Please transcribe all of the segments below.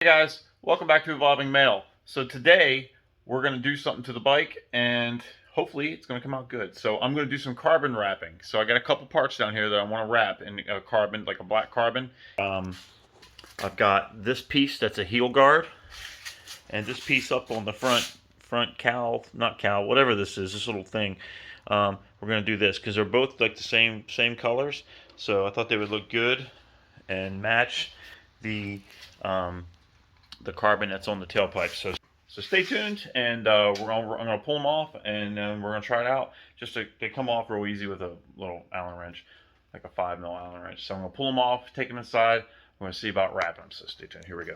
Hey guys, welcome back to Evolving Male. So today we're going to do something to the bike and hopefully it's going to come out good. So I'm going to do some carbon wrapping. So I got a couple parts down here that I want to wrap in carbon, like a black carbon. I've got this piece that's a heel guard and this piece up on the front cowl, not cowl, whatever this is, this little thing. We're going to do this because they're both like the same colors. So I thought they would look good and match the carbon that's on the tailpipe. So stay tuned, and I'm gonna pull them off, and then we're gonna try it out. They come off real easy with a little Allen wrench, like a 5mm Allen wrench. So I'm gonna pull them off, take them inside. We're gonna see about wrapping them. So stay tuned. Here we go.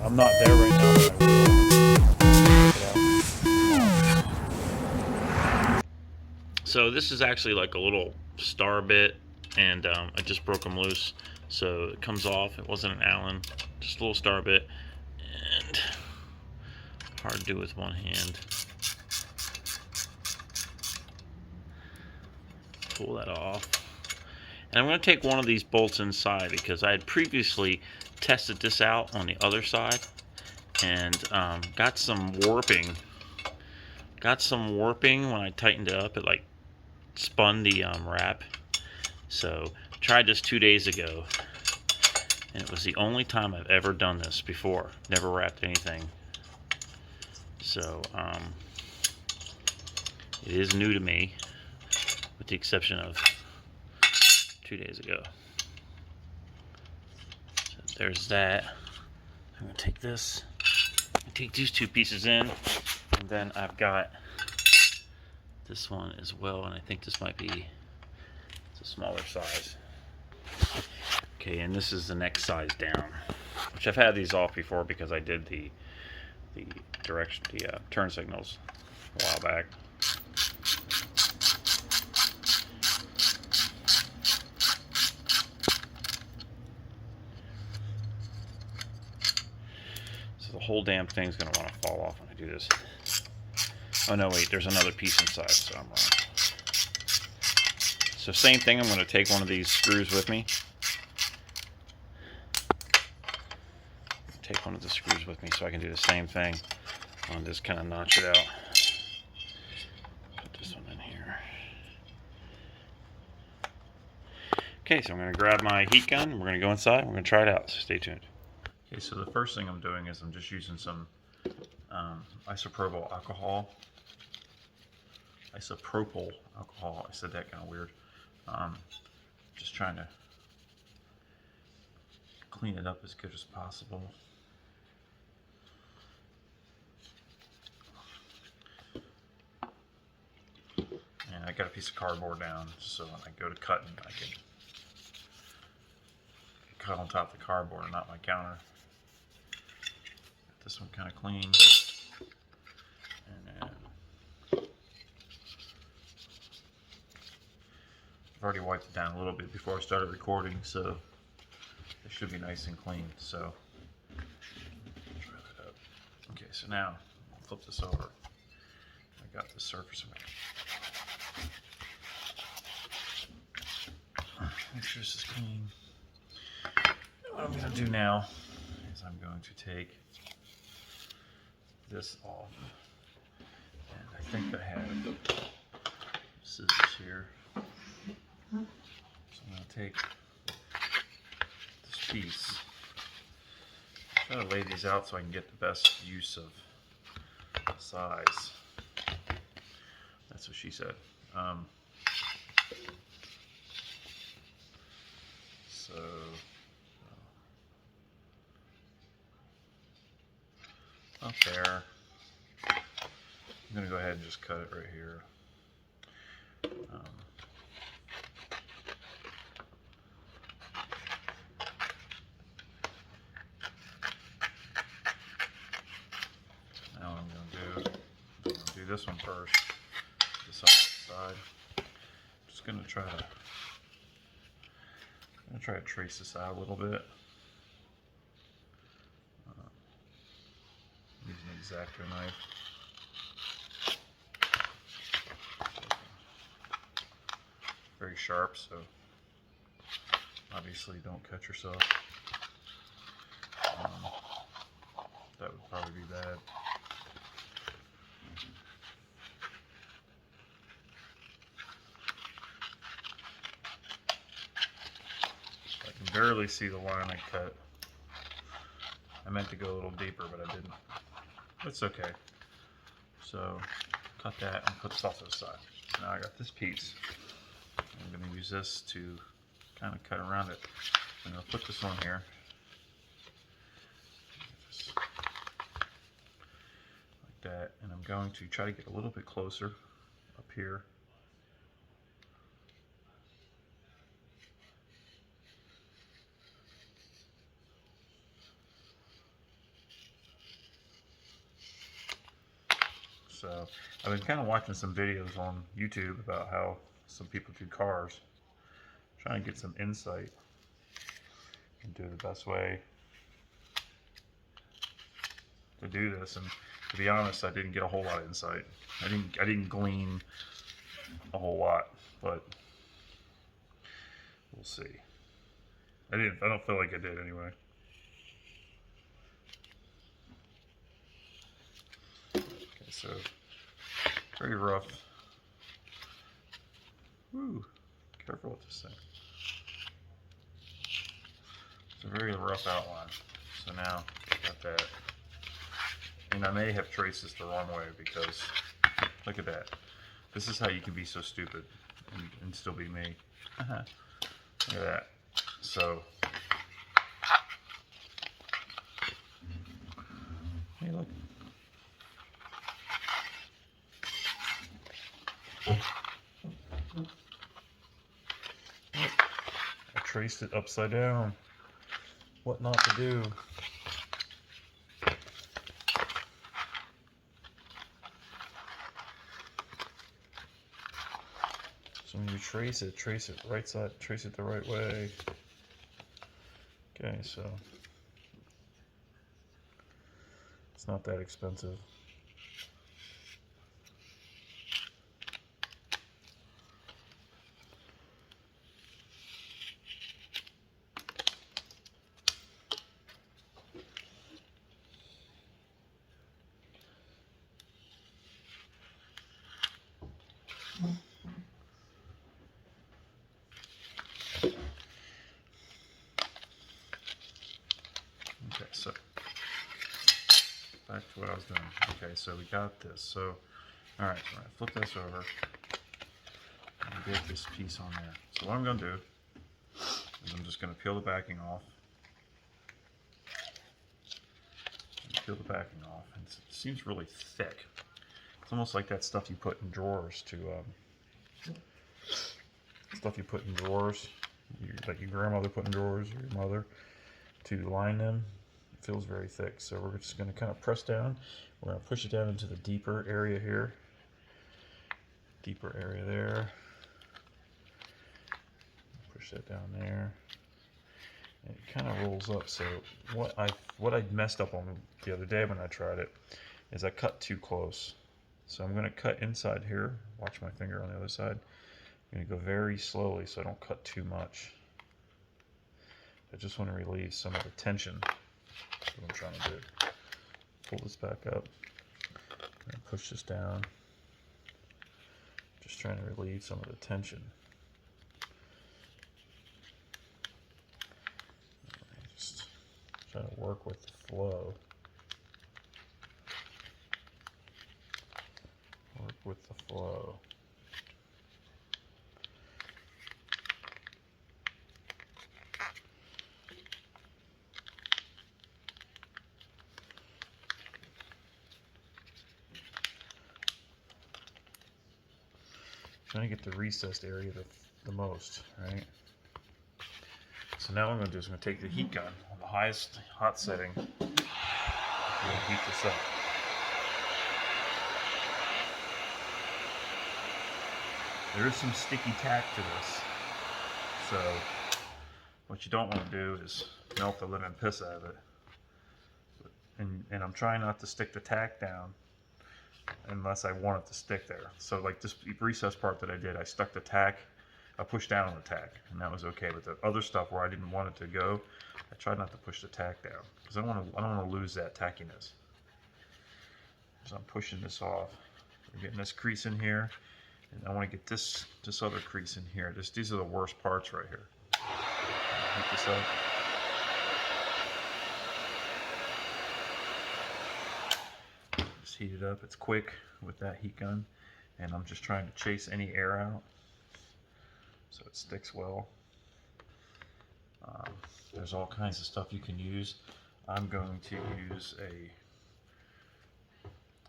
I'm not there right now. So this is actually like a little star bit, and I just broke them loose. So it comes off. It wasn't an Allen, just a little star bit, and hard to do with one hand. Pull that off. And I'm going to take one of these bolts inside because I had previously tested this out on the other side and got some warping. Got some warping when I tightened it up. It like spun the wrap. So tried this 2 days ago, and it was the only time I've ever done this before. Never wrapped anything. So it is new to me, with the exception of 2 days ago. So there's that. I'm gonna take this, take these two pieces in, and then I've got this one as well, and I think this might be a smaller size. Okay, and this is the next size down, which I've had these off before because I did the turn signals a while back. So the whole damn thing's gonna want to fall off when I do this. Oh no, wait, there's another piece inside, so I'm wrong. So same thing, I'm going to take one of these screws with me. Take one of the screws with me so I can do the same thing. I'll just kind of notch it out. Put this one in here. Okay, so I'm going to grab my heat gun. We're going to go inside and we're going to try it out, so stay tuned. Okay, so the first thing I'm doing is I'm just using some isopropyl alcohol. Isopropyl alcohol. I said that kind of weird. Just trying to clean it up as good as possible. And I got a piece of cardboard down, so when I go to cutting, I can cut on top of the cardboard and not my counter. Got this one kind of clean. And then I've already wiped it down a little bit before I started recording, so it should be nice and clean. So try that up. Okay, so now I'll flip this over. I got the surface of it. Make sure this is clean. What I'm going to do now is I'm going to take this off, and I think I have scissors here. So I'm going to take this piece, try to lay these out so I can get the best use of size. That's what she said. So up there. I'm going to go ahead and just cut it right here. Now what I'm going to do this one first. This on the side. I'm just going to try to trace this out a little bit. Using an X-Acto knife. Very sharp, so obviously don't cut yourself. barely see the line I cut. I meant to go a little deeper, but I didn't. It's okay. So cut that and put this off to the side. Now I got this piece. I'm going to use this to kind of cut around it. I'm going to put this on here. Just like that. And I'm going to try to get a little bit closer up here. So I've been kind of watching some videos on YouTube about how some people do cars, trying to get some insight and do the best way to do this. And to be honest, I didn't get a whole lot of insight. I didn't glean a whole lot, but we'll see. I don't feel like I did anyway. Okay, so very rough. Ooh, careful with this thing. It's a very rough outline. So now, got that. And I may have traced this the wrong way because, look at that. This is how you can be so stupid and still be me. Look at that. So, hey, look. I traced it upside down. What not to do. So when you trace it right side, trace it the right way. Okay, so it's not that expensive. Okay, so back to what I was doing. Okay, so we got this. So, all right, so I flip this over and get this piece on there. So what I'm going to do is I'm just going to peel the backing off. Peel the backing off. And it seems really thick. It's almost like that stuff you put in drawers to like your grandmother put in drawers or your mother to line them. It feels very thick, so we're just going to kind of press down. We're going to push it down into the deeper area here, deeper area there. Push that down there. And it kind of rolls up. So what I messed up on the other day when I tried it is I cut too close. So I'm going to cut inside here. Watch my finger on the other side. I'm going to go very slowly so I don't cut too much. I just want to relieve some of the tension. That's what I'm trying to do. Pull this back up and push this down. Just trying to relieve some of the tension. Just trying to work with the flow. Work with the flow. Trying to get the recessed area the most, right? So now what I'm going to do is I'm going to take the heat gun on the highest hot setting and heat this up. There is some sticky tack to this, so what you don't want to do is melt the living piss out of it. And I'm trying not to stick the tack down unless I want it to stick there. So like this recess part that I did, I stuck the tack, I pushed down on the tack, and that was okay. But the other stuff where I didn't want it to go, I tried not to push the tack down because I don't want to lose that tackiness. So I'm pushing this off. We're getting this crease in here, and I want to get this other crease in here. These are the worst parts right here. heat this up. Just heat it up. It's quick with that heat gun, and I'm just trying to chase any air out so it sticks well. There's all kinds of stuff you can use. I'm going to use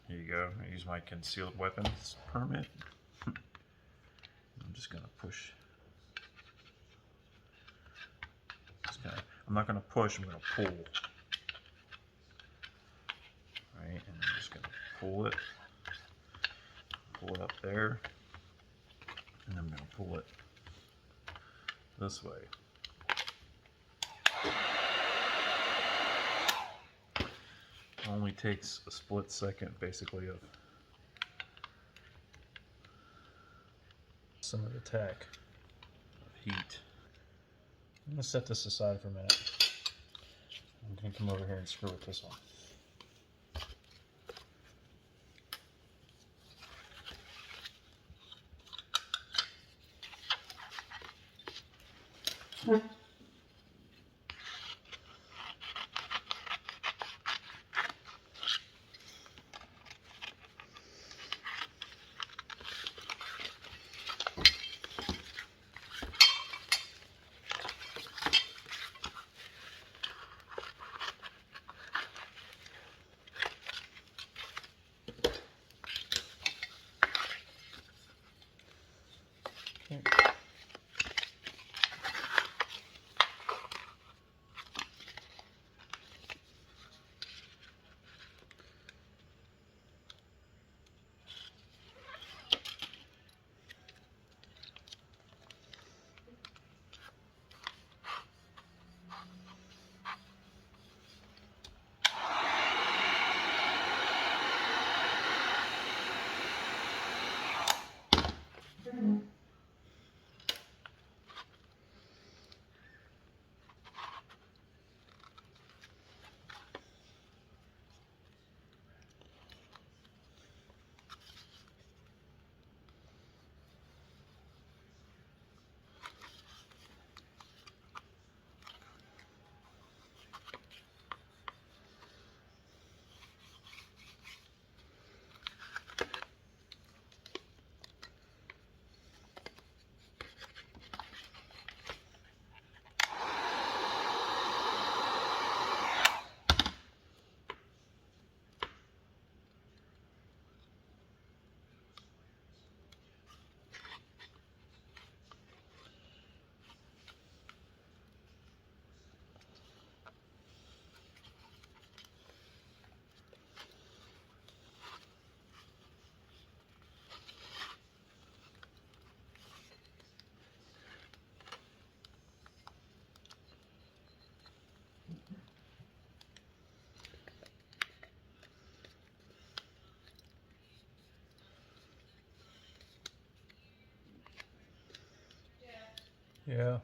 here you go, I use my concealed weapons permit. I'm just gonna push. I'm not gonna push, I'm gonna pull. Right, and I'm just gonna pull it up there, and I'm gonna pull it this way. It only takes a split second, basically, of some of the tack of heat. I'm going to set this aside for a minute. I'm going to come over here and screw with this one. Okay. Yeah.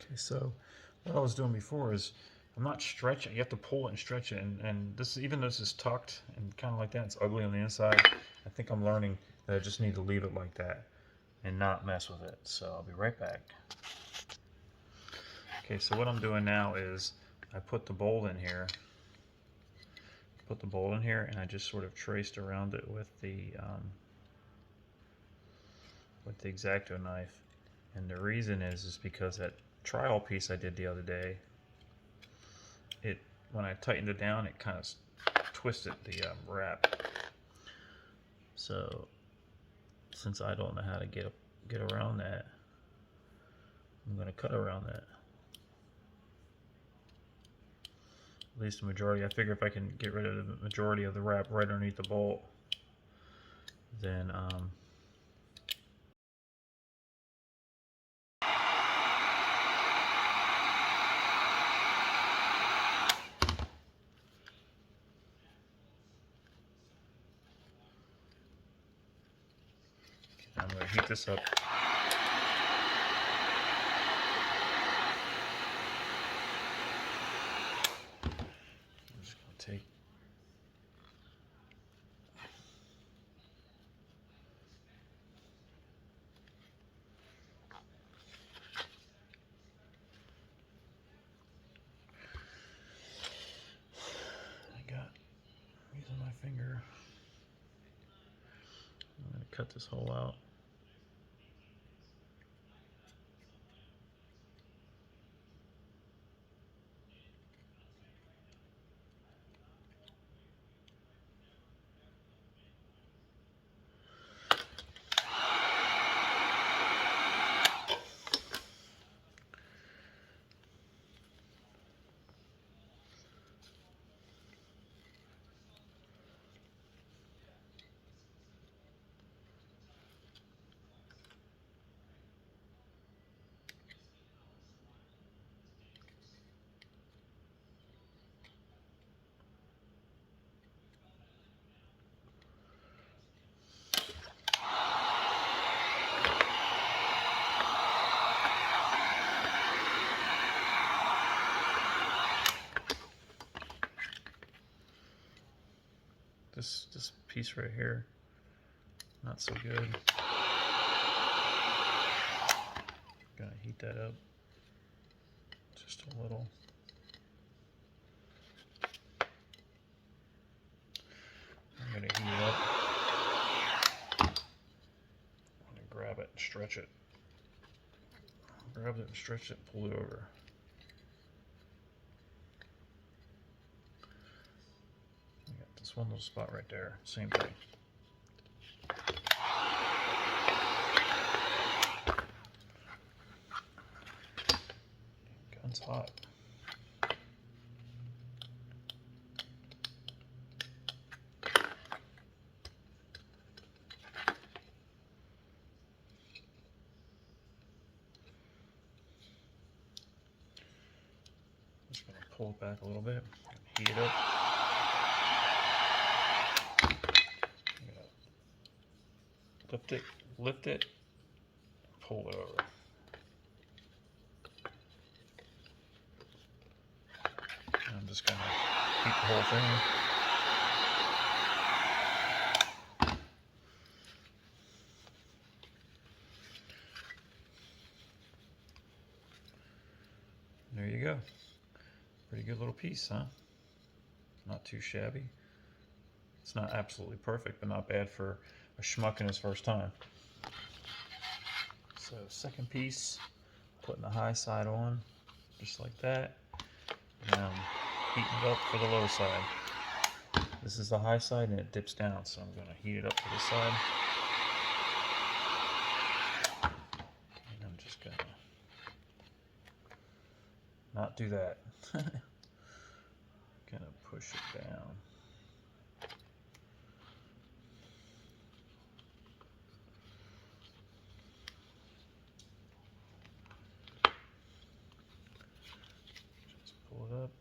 Okay, so what I was doing before is I'm not stretching. You have to pull it and stretch it, and this, even though this is tucked and kind of like that, it's ugly on the inside. I think I'm learning that I just need to leave it like that and not mess with it. So I'll be right back. Okay, so what I'm doing now is I put the bolt in here. And I just sort of traced around it with the X-Acto knife. And the reason is because that trial piece I did the other day, when I tightened it down, it kind of twisted the wrap. So since I don't know how to get around that, I'm going to cut around that. At least the majority. I figure if I can get rid of the majority of the wrap right underneath the bolt, then I'm going to heat this up. I'm just going to take using my finger. I'm going to cut this hole out. This piece right here, not so good. Gonna heat that up just a little. I'm gonna heat it up. I'm gonna grab it and stretch it. Grab it and stretch it, pull it over. I got this one little spot right there, same thing. Gun's hot. Just gonna pull it back a little bit, heat it up. Lift it, pull it over. And I'm just gonna heat the whole thing. There you go. Pretty good little piece, huh? Not too shabby. It's not absolutely perfect, but not bad for a schmuck in his first time. So second piece, putting the high side on, just like that. And I'm heating it up for the low side. This is the high side and it dips down, so I'm going to heat it up to the side. And I'm just going to not do that. Going to push it down. Pull it up.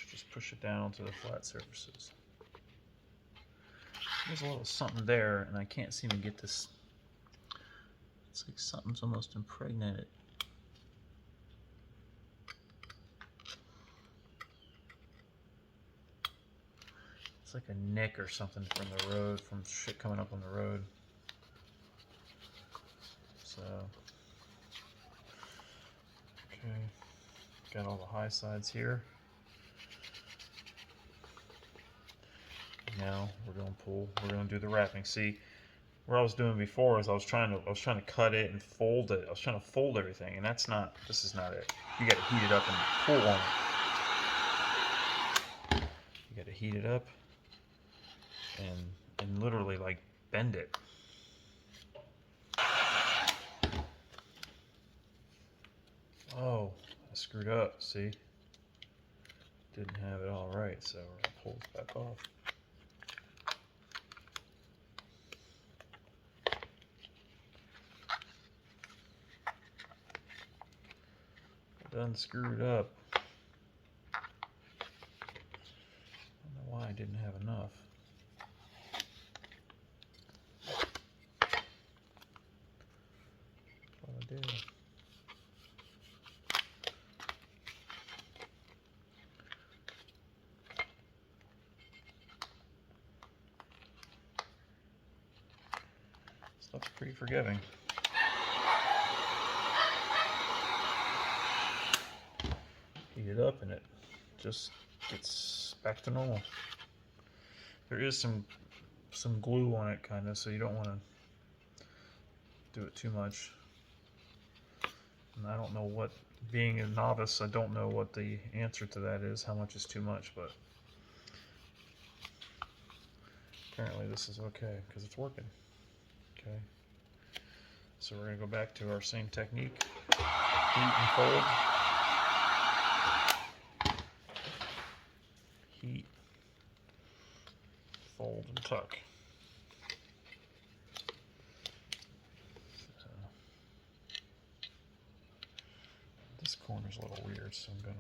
Just push it down onto the flat surfaces. There's a little something there, and I can't seem to get this. Looks like something's almost impregnated. It's like a nick or something from the road, from shit coming up on the road. So, okay, got all the high sides here. Now we're gonna do the wrapping. See, what I was doing before is I was trying to cut it and fold it. I was trying to fold everything, and this is not it. You gotta heat it up and pull on it. You gotta heat it up and literally like bend it. Oh, I screwed up, see? Didn't have it all right, so we're gonna pull this back off. Done screwed up. I don't know why I didn't have enough. That's what I did. Stuff's pretty forgiving. Heat it up and it just gets back to normal. There is some glue on it, kind of, so you don't want to do it too much. And I don't know what, being a novice, I don't know what the answer to that is, how much is too much, but apparently this is okay because it's working. Okay, so we're going to go back to our same technique, heat and fold. Heat, fold, and tuck. So, this corner's a little weird, so I'm gonna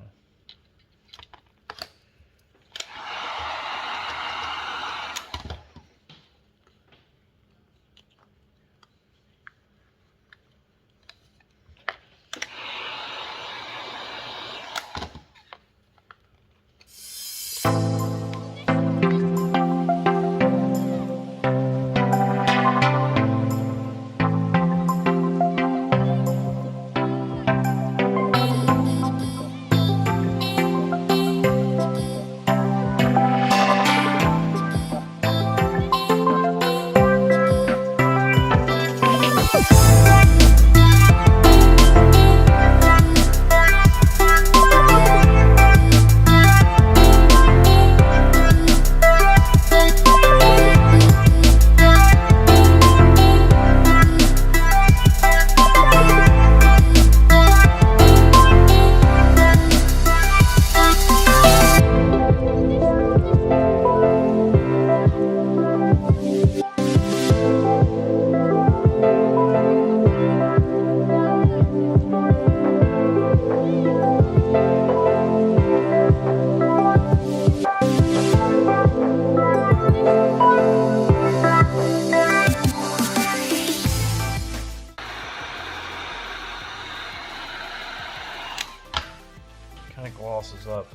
kind of glosses up.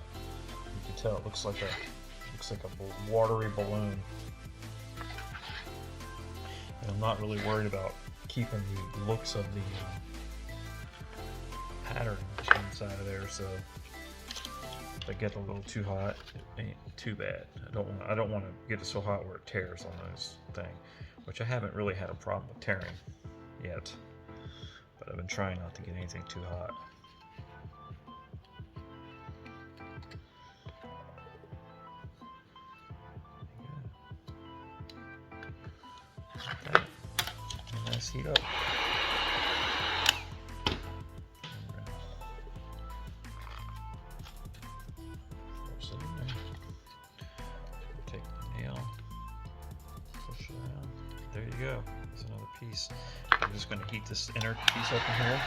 You can tell it looks like a watery balloon. And I'm not really worried about keeping the looks of the pattern inside of there. So if I get a little too hot, it ain't too bad. I don't want to get it so hot where it tears on those things, which I haven't really had a problem with tearing yet. But I've been trying not to get anything too hot. Nice heat up. Force it in there. Take the nail, push it around. There you go. There's another piece. I'm just going to heat this inner piece up in here.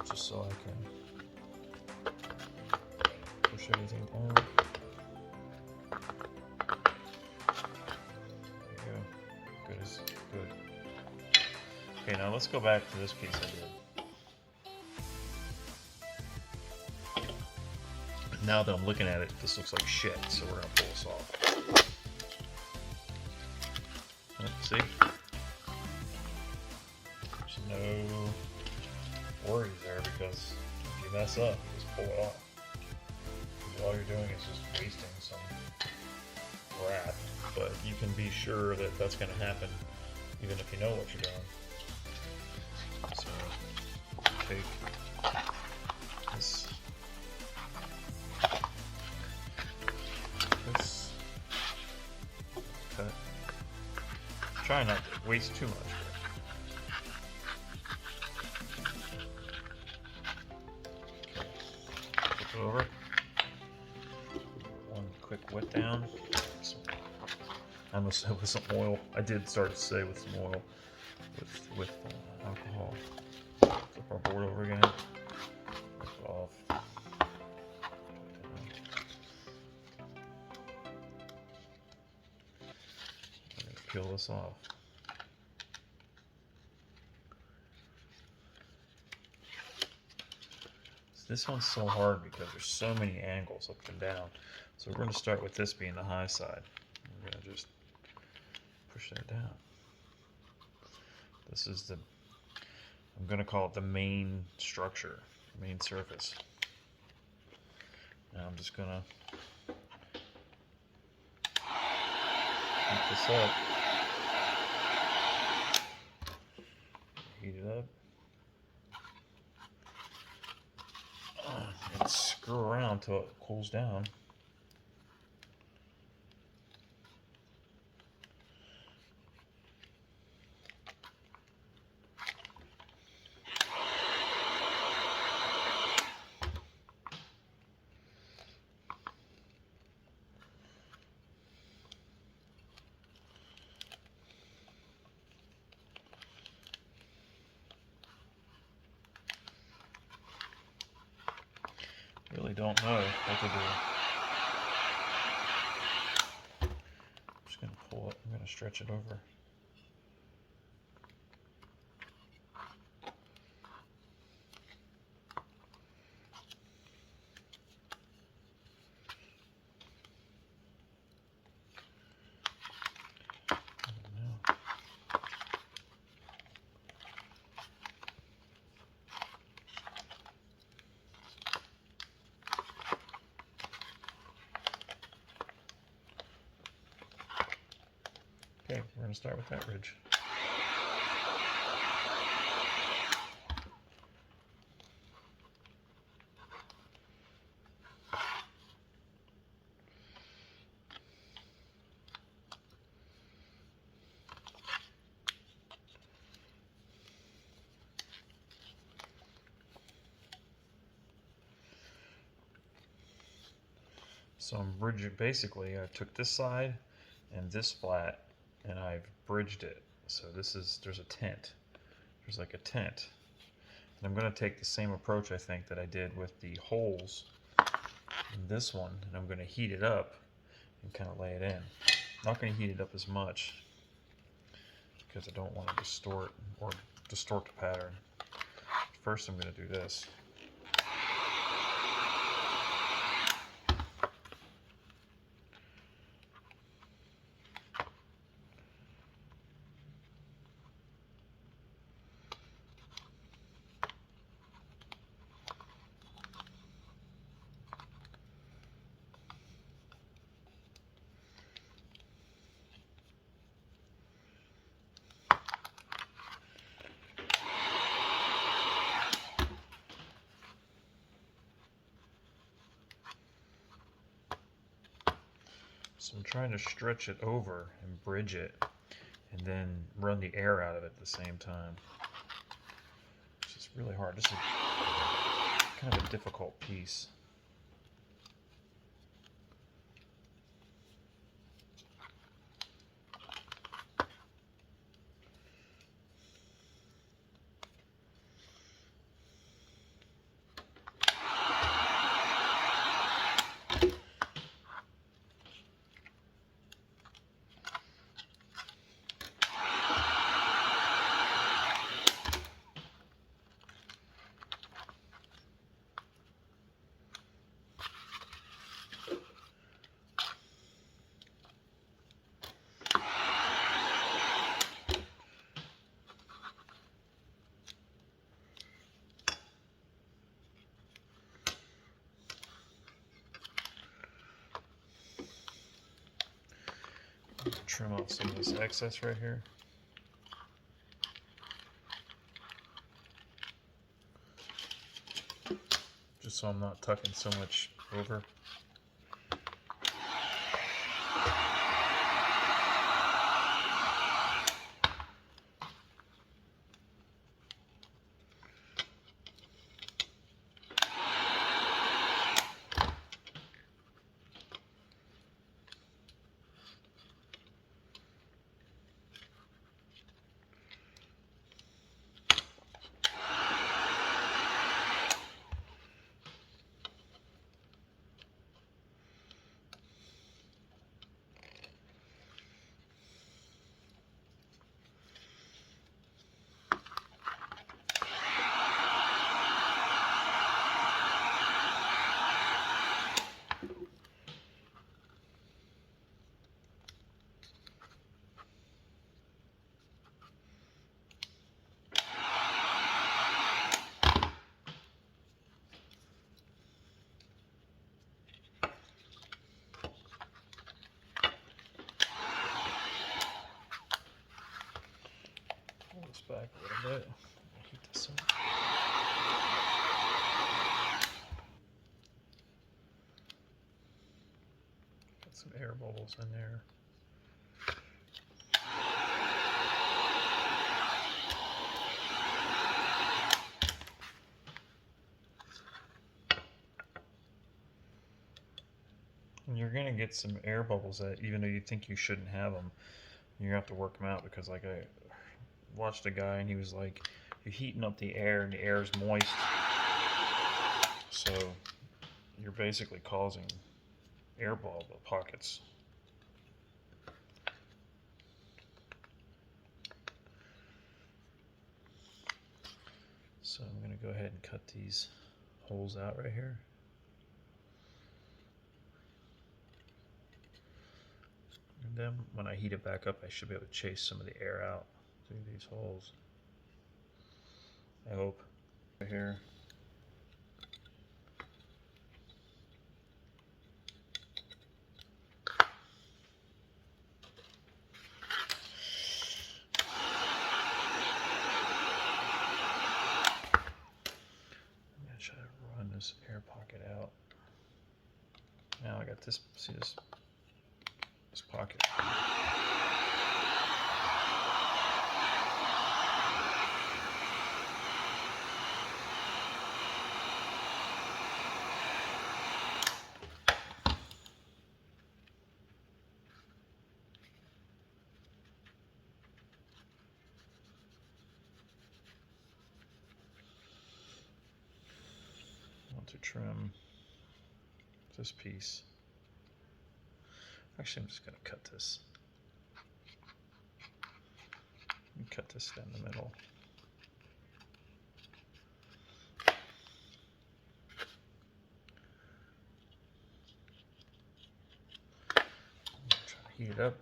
Just so I can push anything down. There you go. Good as good. Okay, now let's go back to this piece I did. Now that I'm looking at it, this looks like shit, so we're gonna pull this off. See? There's no worries there, because if you mess up, you just pull it off. Because all you're doing is just wasting some wrap, but you can be sure that that's going to happen even if you know what you're doing. So, take this, cut. Try not to waste too much. Flip it over. One quick wet down. I almost said with some oil. I did start to say with some oil, with alcohol. Flip our board over again. Flip it off. Peel this off. This one's so hard because there's so many angles up and down. So we're going to start with this being the high side. We're going to just push that down. This is the, I'm going to call it the main structure, main surface. Now I'm just going to heat this up. Heat it up. And screw around until it cools down. Really don't know what to do. I'm just going to pull it. I'm going to stretch it over. Okay, we're going to start with that ridge. So I'm bridging, basically I took this side and this flat and I've bridged it. So this is, there's a tent. There's like a tent. And I'm going to take the same approach I think that I did with the holes in this one, and I'm going to heat it up and kind of lay it in. I'm not going to heat it up as much because I don't want to distort the pattern. First I'm going to do this. So I'm trying to stretch it over and bridge it, and then run the air out of it at the same time. It's just really hard. This is kind of a difficult piece. Trim off some of this excess right here. Just so I'm not tucking so much over. Back a little bit. Heat this up. Got some air bubbles in there. And you're gonna get some air bubbles that, even though you think you shouldn't have them, you have to work them out, because like I watched a guy and he was like, you're heating up the air and the air is moist, so you're basically causing air bubble pockets. So I'm going to go ahead and cut these holes out right here. And then when I heat it back up, I should be able to chase some of the air out through these holes. I hope. Right here. I'm going to try to run this air pocket out. Now I got this, see this pocket. I want to trim this piece. Actually, I'm just going to cut this. Cut this down the middle. I'm going to try to heat it up.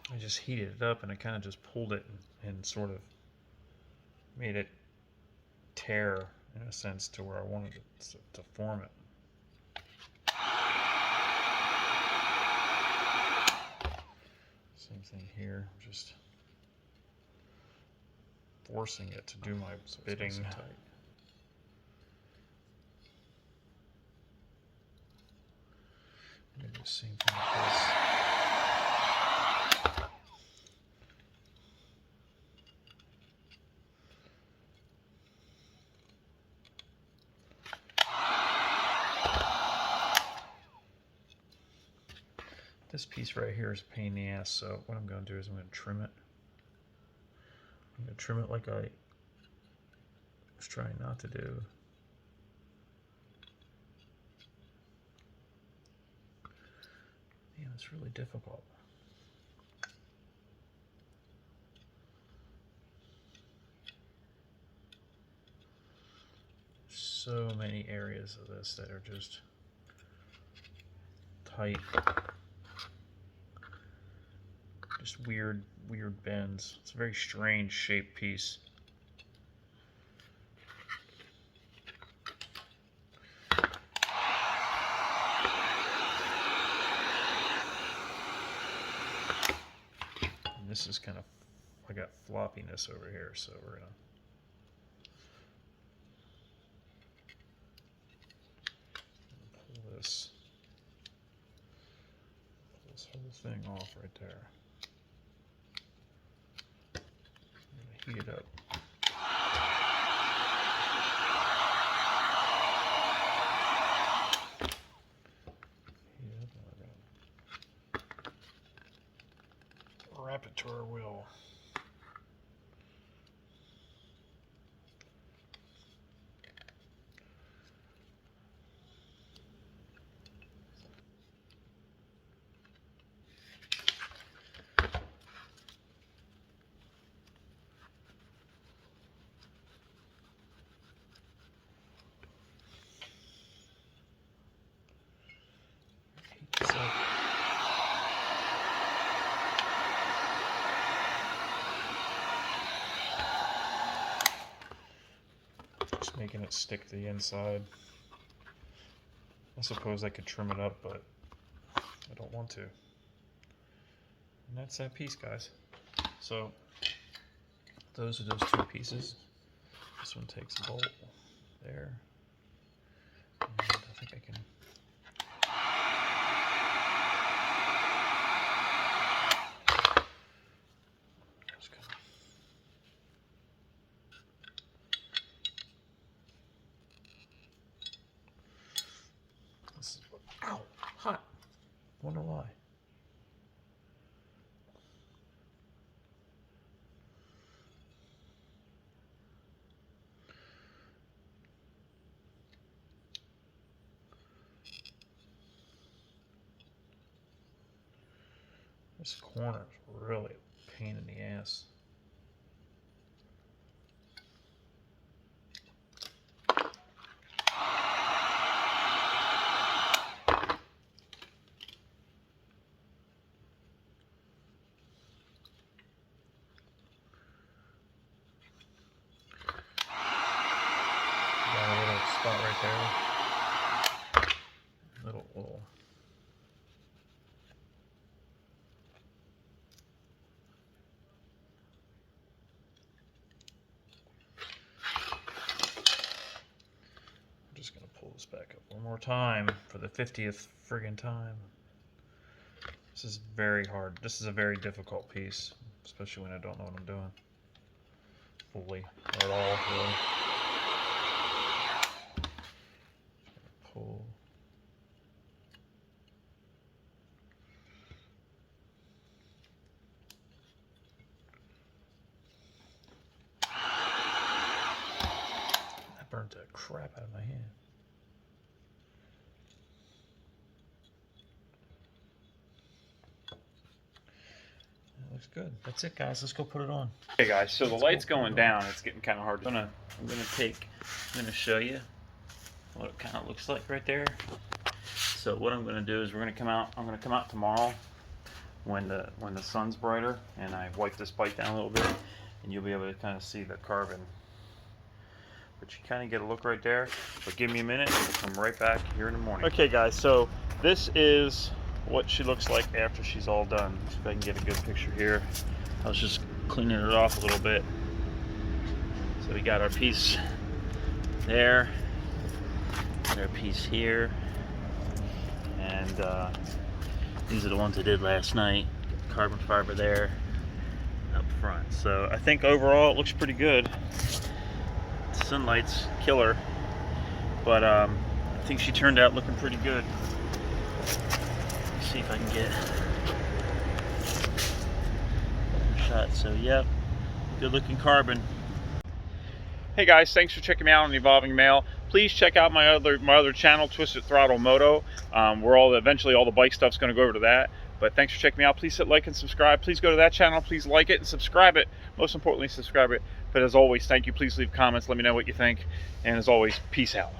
I just heated it up and I kind of just pulled it and sort of made it tear in a sense to where I wanted it to form it. Same thing here, just forcing it to do my bidding. Tight. I'm gonna do the same thing with this. This piece right here is a pain in the ass, so what I'm going to do is I'm going to trim it. I'm going to trim it like I was trying not to do. It's really difficult. So many areas of this that are just tight. Just weird bends. It's a very strange shaped piece. And this is kind of, I got floppiness over here, so we're gonna pull this whole thing off right there. I'm gonna heat it up. Wrap it to our will. Just making it stick to the inside. I suppose I could trim it up, but I don't want to. And that's that piece, guys. So those are those two pieces. This one takes a bolt there. And I think I can. Ow, hot. Wonder why. This corner is really a pain in the ass. Got a little spot right there. Little. I'm just gonna pull this back up one more time for the 50th friggin' time. This is very hard. This is a very difficult piece, especially when I don't know what I'm doing fully or at all. Really. Pull. That burnt the crap out of my hand. That looks good. That's it, guys. Let's go put it on. Okay, guys. So the light's going down. It's getting kind of hard. I'm gonna show you what it kind of looks like right there. So what I'm gonna do is I'm gonna come out tomorrow when the sun's brighter, and I wipe this bike down a little bit, and you'll be able to kind of see the carbon. But you kind of get a look right there. But give me a minute, and we'll come right back here in the morning. Okay, guys. So this is what she looks like after she's all done. See if I can get a good picture here. I was just cleaning it off a little bit. So we got our piece there, and our piece here, and these are the ones I did last night. Carbon fiber there up front. So I think overall it looks pretty good. Sunlight's killer, but I think she turned out looking pretty good. Let's see if I can get a shot. So yep, good looking carbon. Hey guys, thanks for checking me out on Evolving Male. Please check out my other channel, Twisted Throttle Moto. Eventually all the bike stuff's going to go over to that. But thanks for checking me out. Please hit like and subscribe. Please go to that channel. Please like it and subscribe it. Most importantly, subscribe it. But as always, thank you. Please leave comments. Let me know what you think. And as always, peace out.